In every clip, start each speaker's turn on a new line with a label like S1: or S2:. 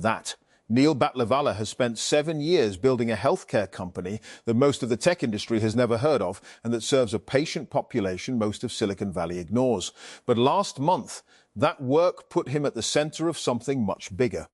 S1: That Neil Batlivala has spent 7 years building a healthcare company that most of the tech industry has never heard of and that serves a patient population most of Silicon Valley ignores. But last month, that work put him at the center of something much bigger.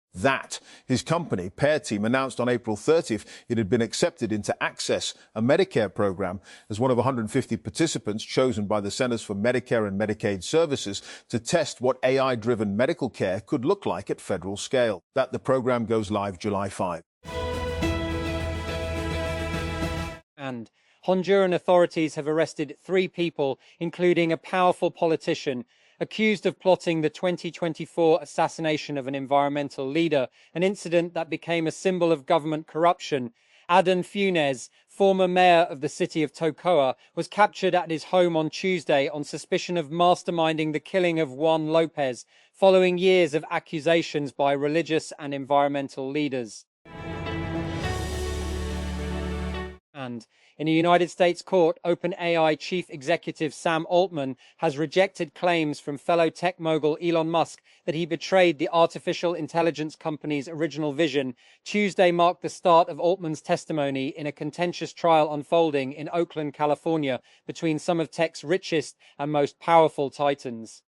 S1: His company, Pehel, announced on April 30th it had been accepted into Access, a Medicare program, as one of 150 participants chosen by the Centers for Medicare and Medicaid Services to test what AI-driven medical care could look like at federal scale. The program goes live July 5.
S2: And Honduran authorities have arrested 3 people, including a powerful politician, accused of plotting the 2024 assassination of an environmental leader, an incident that became a symbol of government corruption. Adan Funes, former mayor of the city of Tocoa, was captured at his home on Tuesday on suspicion of masterminding the killing of Juan Lopez, following years of accusations by religious and environmental leaders. And in a United States court, OpenAI chief executive Sam Altman has rejected claims from fellow tech mogul Elon Musk that he betrayed the artificial intelligence company's original vision. Tuesday marked the start of Altman's testimony in a contentious trial unfolding in Oakland, California, between some of tech's richest and most powerful titans.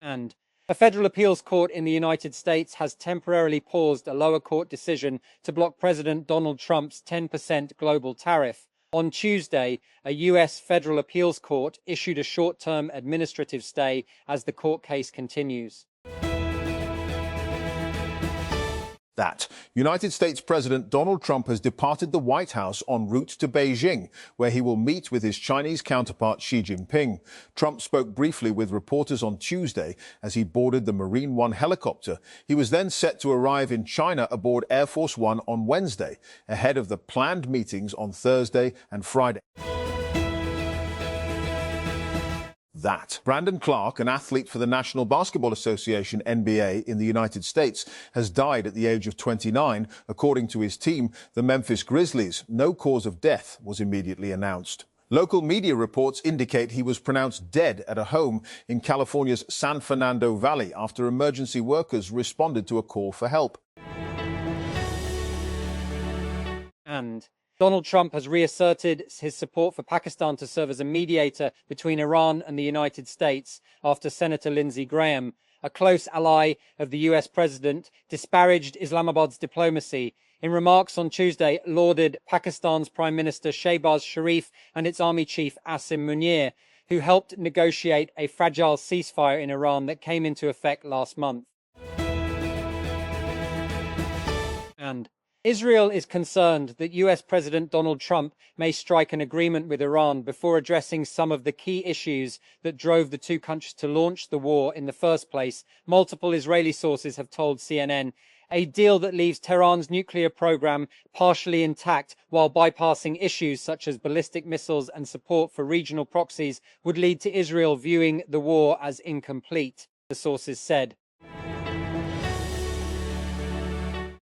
S2: And a federal appeals court in the United States has temporarily paused a lower court decision to block President Donald Trump's 10% global tariff. On Tuesday, a U.S. federal appeals court issued a short-term administrative stay as the court case continues.
S1: United States President Donald Trump has departed the White House en route to Beijing, where he will meet with his Chinese counterpart Xi Jinping. Trump spoke briefly with reporters on Tuesday as he boarded the Marine One helicopter. He was then set to arrive in China aboard Air Force One on Wednesday, ahead of the planned meetings on Thursday and Friday. Brandon Clark, an athlete for the National Basketball Association, NBA, in the United States, has died at the age of 29, according to his team, the Memphis Grizzlies. No cause of death was immediately announced. Local media reports indicate he was pronounced dead at a home in California's San Fernando Valley after emergency workers responded to a call for help.
S2: And Donald Trump has reasserted his support for Pakistan to serve as a mediator between Iran and the United States after Senator Lindsey Graham, a close ally of the US president, disparaged Islamabad's diplomacy. In remarks on Tuesday, lauded Pakistan's Prime Minister Shehbaz Sharif and its army chief Asim Munir, who helped negotiate a fragile ceasefire in Iran that came into effect last month. And Israel is concerned that US President Donald Trump may strike an agreement with Iran before addressing some of the key issues that drove the two countries to launch the war in the first place. Multiple Israeli sources have told CNN a deal that leaves Tehran's nuclear program partially intact while bypassing issues such as ballistic missiles and support for regional proxies would lead to Israel viewing the war as incomplete, the sources said.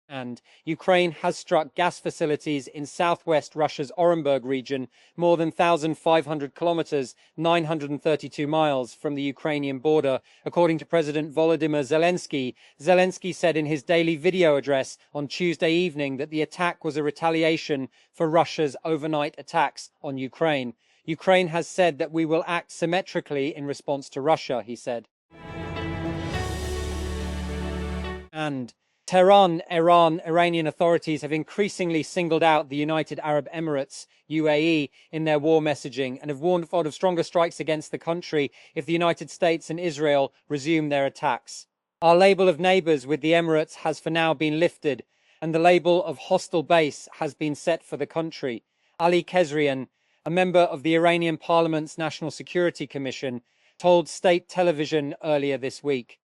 S2: And Ukraine has struck gas facilities in southwest Russia's Orenburg region, more than 1,500 kilometers, 932 miles from the Ukrainian border, according to President Volodymyr Zelensky. Zelensky said in his daily video address on Tuesday evening that the attack was a retaliation for Russia's overnight attacks on Ukraine. Ukraine has said that we will act symmetrically in response to Russia, he said. And Tehran, Iran, Iranian authorities have increasingly singled out the United Arab Emirates, UAE, in their war messaging and have warned of stronger strikes against the country if the United States and Israel resume their attacks. Our label of neighbors with the Emirates has for now been lifted, and the label of hostile base has been set for the country. Ali Kezrian, a member of the Iranian Parliament's National Security Commission, told state television earlier this week.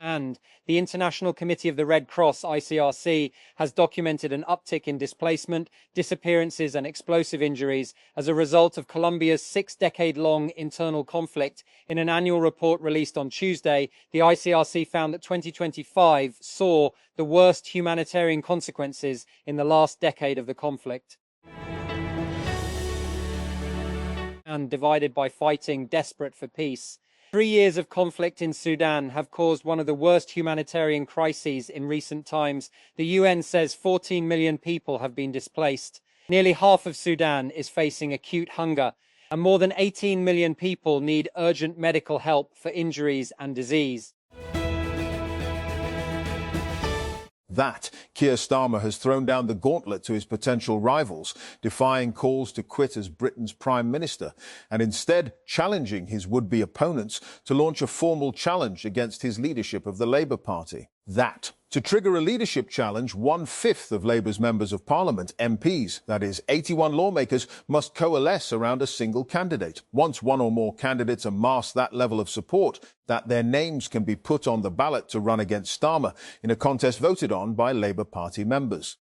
S2: And the International Committee of the Red Cross, ICRC, has documented an uptick in displacement, disappearances and explosive injuries as a result of Colombia's 6-decade-long internal conflict. In an annual report released on Tuesday, the ICRC found that 2025 saw the worst humanitarian consequences in the last decade of the conflict. And divided by fighting, desperate for peace. 3 years of conflict in Sudan have caused one of the worst humanitarian crises in recent times. The UN says 14 million people have been displaced. Nearly half of Sudan is facing acute hunger, and more than 18 million people need urgent medical help for injuries and disease.
S1: That Keir Starmer has thrown down the gauntlet to his potential rivals, defying calls to quit as Britain's Prime Minister, and instead challenging his would-be opponents to launch a formal challenge against his leadership of the Labour Party. That, to trigger a leadership challenge, 1/5 of Labour's members of Parliament, MPs, that is 81 lawmakers, must coalesce around a single candidate. Once one or more candidates amass that level of support, that their names can be put on the ballot to run against Starmer in a contest voted on by Labour Party members.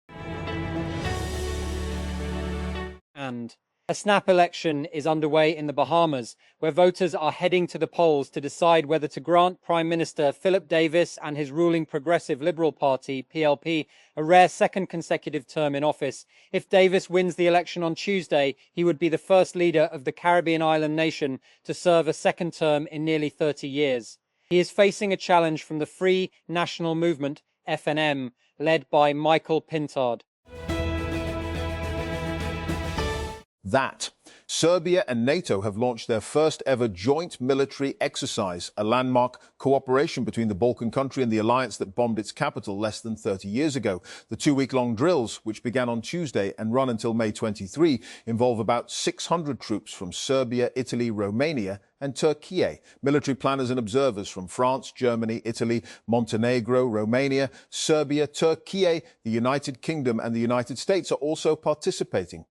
S2: And a snap election is underway in the Bahamas, where voters are heading to the polls to decide whether to grant Prime Minister Philip Davis and his ruling Progressive Liberal Party, PLP, a rare second consecutive term in office. If Davis wins the election on Tuesday, he would be the first leader of the Caribbean island nation to serve a second term in nearly 30 years. He is facing a challenge from the Free National Movement, FNM, led by Michael Pintard.
S1: That Serbia and NATO have launched their first ever joint military exercise, a landmark cooperation between the Balkan country and the alliance that bombed its capital less than 30 years ago. The 2-week-long drills, which began on Tuesday and run until May 23, involve about 600 troops from Serbia, Italy, Romania and Turkey. Military planners and observers from France, Germany, Italy, Montenegro, Romania, Serbia, Turkey, the United Kingdom and the United States are also participating.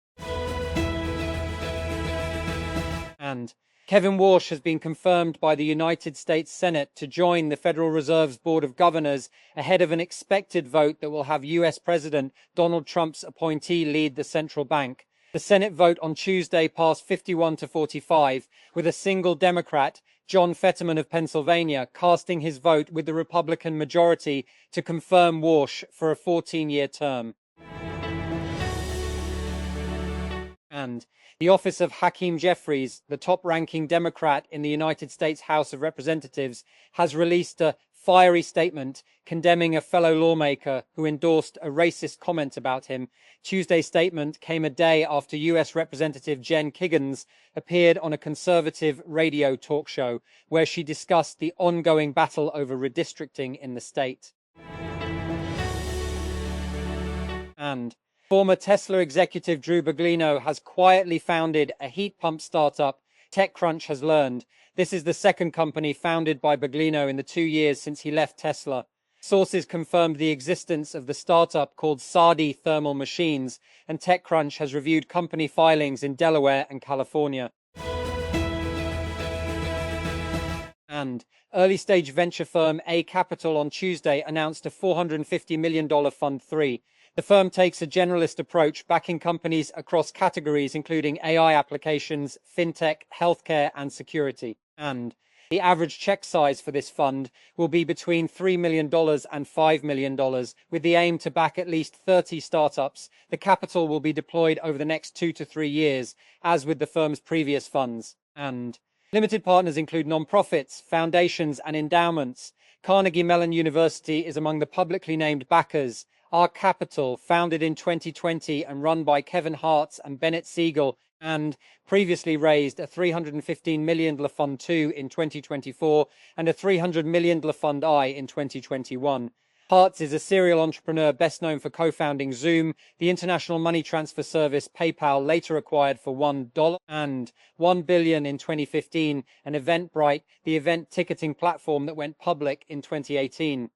S2: And Kevin Warsh has been confirmed by the United States Senate to join the Federal Reserve's Board of Governors ahead of an expected vote that will have US President Donald Trump's appointee lead the central bank. The Senate vote on Tuesday passed 51 to 45, with a single Democrat, John Fetterman of Pennsylvania, casting his vote with the Republican majority to confirm Warsh for a 14-year term. And the office of Hakeem Jeffries, the top-ranking Democrat in the United States House of Representatives, has released a fiery statement condemning a fellow lawmaker who endorsed a racist comment about him. Tuesday's statement came a day after US Representative Jen Kiggans appeared on a conservative radio talk show where she discussed the ongoing battle over redistricting in the state. And former Tesla executive Drew Baglino has quietly founded a heat pump startup, TechCrunch has learned. This is the second company founded by Baglino in the 2 years since he left Tesla. Sources confirmed the existence of the startup called Sardi Thermal Machines, and TechCrunch has reviewed company filings in Delaware and California. And early-stage venture firm A Capital on Tuesday announced a $450 million Fund 3. The firm takes a generalist approach, backing companies across categories including AI applications, fintech, healthcare, and security. And the average check size for this fund will be between $3 million and $5 million, with the aim to back at least 30 startups. The capital will be deployed over the next 2 to 3 years, as with the firm's previous funds. And limited partners include nonprofits, foundations, and endowments. Carnegie Mellon University is among the publicly named backers. Our Capital, founded in 2020 and run by Kevin Hartz and Bennett Siegel, and previously raised a $315 million Fund 2 in 2024 and a $300 million Fund I in 2021. Hartz is a serial entrepreneur best known for co-founding Zoom, the international money transfer service PayPal, later acquired for $1 and $1 billion in 2015, and Eventbrite, the event ticketing platform that went public in 2018.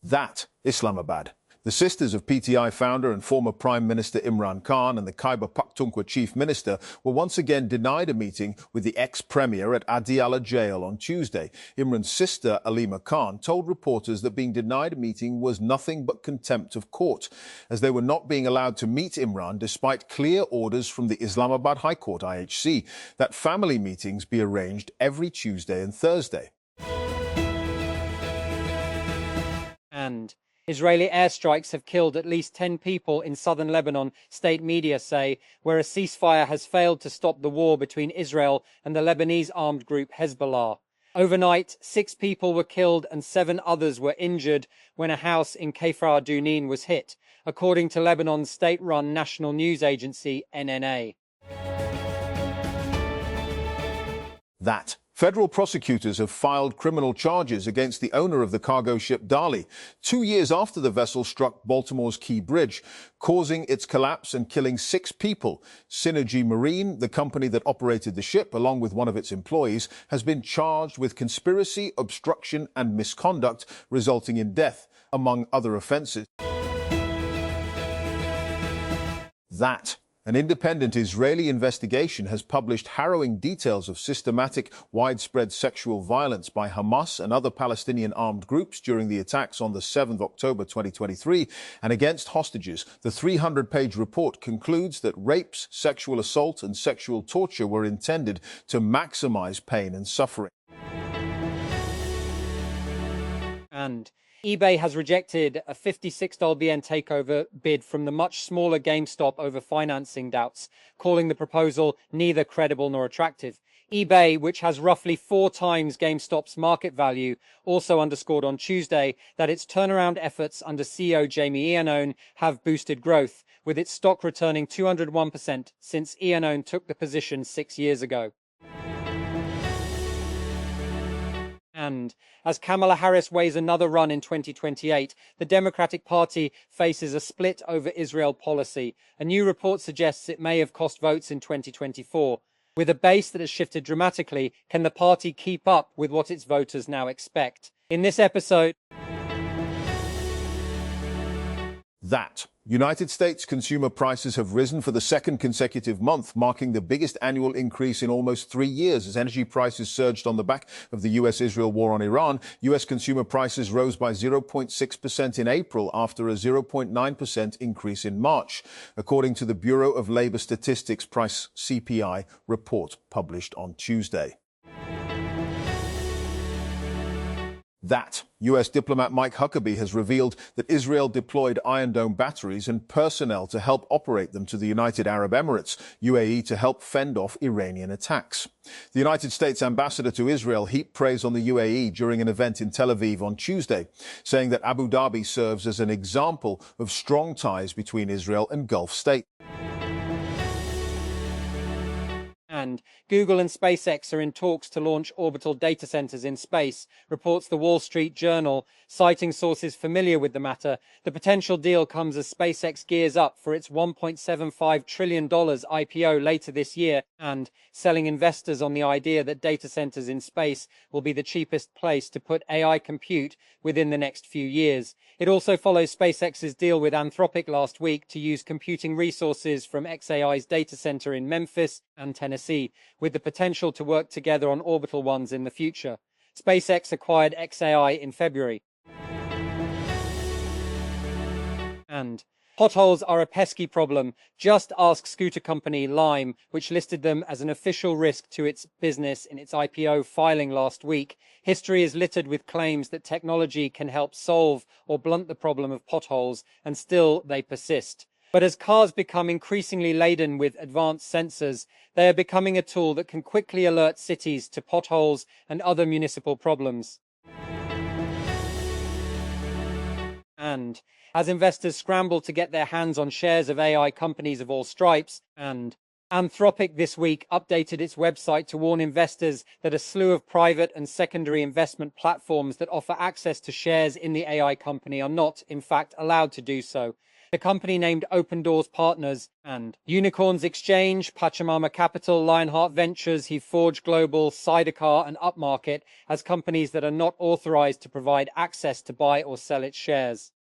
S1: That Islamabad. The sisters of PTI founder and former Prime Minister Imran Khan and the Khyber Pakhtunkhwa Chief Minister were once again denied a meeting with the ex-premier at Adiala jail on Tuesday. Imran's sister, Alima Khan, told reporters that being denied a meeting was nothing but contempt of court, as they were not being allowed to meet Imran despite clear orders from the Islamabad High Court, IHC, that family meetings be arranged every Tuesday and Thursday.
S2: And Israeli airstrikes have killed at least 10 people in southern Lebanon, state media say, where a ceasefire has failed to stop the war between Israel and the Lebanese armed group Hezbollah. Overnight, 6 people were killed and 7 others were injured when a house in Kfar Dunin was hit, according to Lebanon's state-run national news agency, NNA.
S1: That federal prosecutors have filed criminal charges against the owner of the cargo ship Dali 2 years after the vessel struck Baltimore's Key Bridge, causing its collapse and killing 6 people. Synergy Marine, the company that operated the ship, along with one of its employees, has been charged with conspiracy, obstruction and misconduct, resulting in death, among other offences. An independent Israeli investigation has published harrowing details of systematic, widespread sexual violence by Hamas and other Palestinian armed groups during the attacks on the 7th of October 2023 and against hostages. The 300-page report concludes that rapes, sexual assault and sexual torture were intended to maximize pain and suffering.
S2: And eBay has rejected a $56 BN takeover bid from the much smaller GameStop over financing doubts, calling the proposal neither credible nor attractive. eBay, which has roughly 4 times GameStop's market value, also underscored on Tuesday that its turnaround efforts under CEO Jamie Iannone have boosted growth, with its stock returning 201% since Iannone took the position 6 years ago. And as Kamala Harris weighs another run in 2028, the Democratic Party faces a split over Israel policy. A new report suggests it may have cost votes in 2024. With a base that has shifted dramatically, can the party keep up with what its voters now expect? In this episode...
S1: United States consumer prices have risen for the second consecutive month, marking the biggest annual increase in almost 3 years. As energy prices surged on the back of the U.S.-Israel war on Iran, U.S. consumer prices rose by 0.6% in April after a 0.9% increase in March, according to the Bureau of Labor Statistics Price CPI report published on Tuesday. U.S. diplomat Mike Huckabee has revealed that Israel deployed Iron Dome batteries and personnel to help operate them to the United Arab Emirates, UAE, to help fend off Iranian attacks. The United States ambassador to Israel heaped praise on the UAE during an event in Tel Aviv on Tuesday, saying that Abu Dhabi serves as an example of strong ties between Israel and Gulf states.
S2: And Google and SpaceX are in talks to launch orbital data centers in space, reports the Wall Street Journal, citing sources familiar with the matter. The potential deal comes as SpaceX gears up for its $1.75 trillion IPO later this year and selling investors on the idea that data centers in space will be the cheapest place to put AI compute within the next few years. It also follows SpaceX's deal with Anthropic last week to use computing resources from xAI's data center in Memphis and Tennessee, with the potential to work together on orbital ones in the future. SpaceX acquired xAI in February. And potholes are a pesky problem. Just ask scooter company Lime, which listed them as an official risk to its business in its IPO filing last week. History is littered with claims that technology can help solve or blunt the problem of potholes, and still they persist. But as cars become increasingly laden with advanced sensors, they are becoming a tool that can quickly alert cities to potholes and other municipal problems. And as investors scramble to get their hands on shares of AI companies of all stripes, and Anthropic this week updated its website to warn investors that a slew of private and secondary investment platforms that offer access to shares in the AI company are not, in fact, allowed to do so. The company named Open Doors Partners and Unicorns Exchange, Pachamama Capital, Lionheart Ventures, Forge Global, Sidecar and Upmarket as companies that are not authorized to provide access to buy or sell its shares.